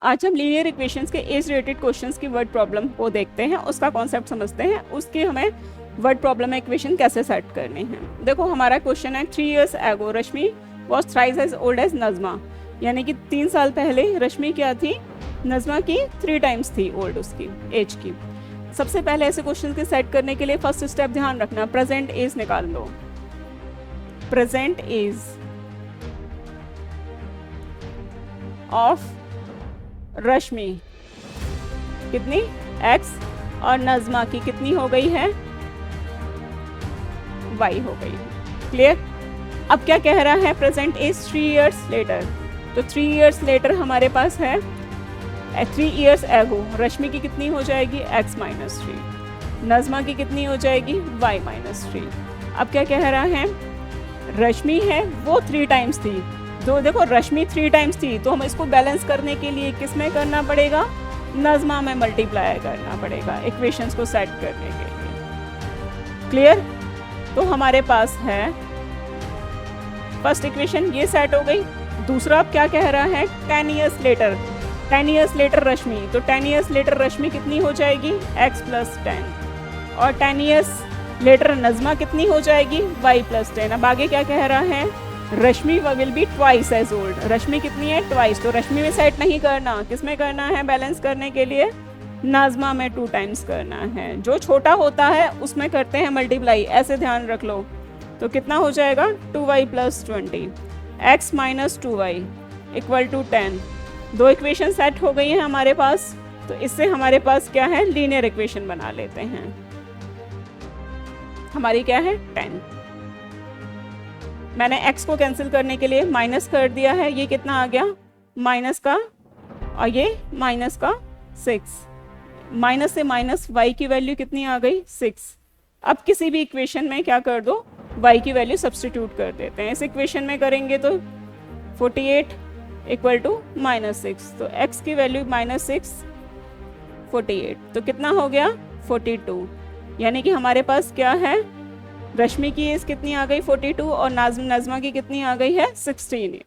आज हम linear equations के एज रिलेटेड क्वेश्चंस की वर्ड प्रॉब्लम को देखते हैं, उसका कॉन्सेप्ट समझते हैं, उसके हमें वर्ड प्रॉब्लम इक्वेशन कैसे सेट करने हैं। देखो हमारा क्वेश्चन है 3 years ago Rashmi was thrice as old as Nazma, यानी कि 3 साल पहले रश्मि क्या थी, नज़मा की 3 times थी ओल्ड उसकी एज की। सबसे पहले ऐसे क्वेश्चन के सेट करने के लिए फर्स्ट स्टेप ध्यान रखना, प्रेजेंट एज निकाल लो। प्रेजेंट एज ऑफ रश्मि कितनी x और नज़मा की कितनी हो गई है, y हो गई है। क्लियर। अब क्या कह रहा है, प्रेजेंट एज 3 years later, तो 3 years later हमारे पास है 3 years ago रश्मि की कितनी हो जाएगी x - 3, नज़मा की कितनी हो जाएगी y - 3। अब क्या कह रहा है, रश्मि है वो 3 times थी, तो देखो रश्मि 3 times थी तो हम इसको बैलेंस करने के लिए किस में करना पड़ेगा, नज़मा में मल्टीप्लाई करना पड़ेगा इक्वेशंस को सेट करने के लिए। क्लियर। तो हमारे पास है फर्स्ट इक्वेशन ये सेट हो गई। दूसरा अब क्या कह रहा है, 10 years later, 10 years later रश्मि, तो 10 years later रश्मि कितनी हो जाएगी x + 10, और 10 years later नज़मा कितनी हो जाएगी y + 10। अब आगे क्या कह रहा है, Rashmi will be twice as old, Rashmi कितनी है ट्वाइस, तो रश्मि में सेट नहीं करना, किस में करना है बैलेंस करने के लिए, नाज़मा में 2 times करना है। जो छोटा होता है उसमें करते हैं मल्टीप्लाई, ऐसे ध्यान रख लो। तो कितना हो जाएगा 2y + 20, x - 2y = 10। दो इक्वेशन सेट हो गई हैं हमारे पास, तो इससे हमारे पास क्या है, लीनियर इक्वेशन बना लेते हैं। हमारी क्या है 10, मैंने x को कैंसिल करने के लिए माइनस कर दिया है, ये कितना आ गया माइनस का, और ये माइनस का 6, माइनस से माइनस y की वैल्यू कितनी आ गई 6। अब किसी भी इक्वेशन में क्या कर दो, y की वैल्यू सब्सटीट्यूट कर देते हैं। इस इक्वेशन में करेंगे तो 48 = -6, तो x की वैल्यू -6 48, तो कितना हो गया 42, यानी कि हमारे पास क्या है, रश्मि की एज कितनी आ गई 42 और नज़मा की कितनी आ गई है 16।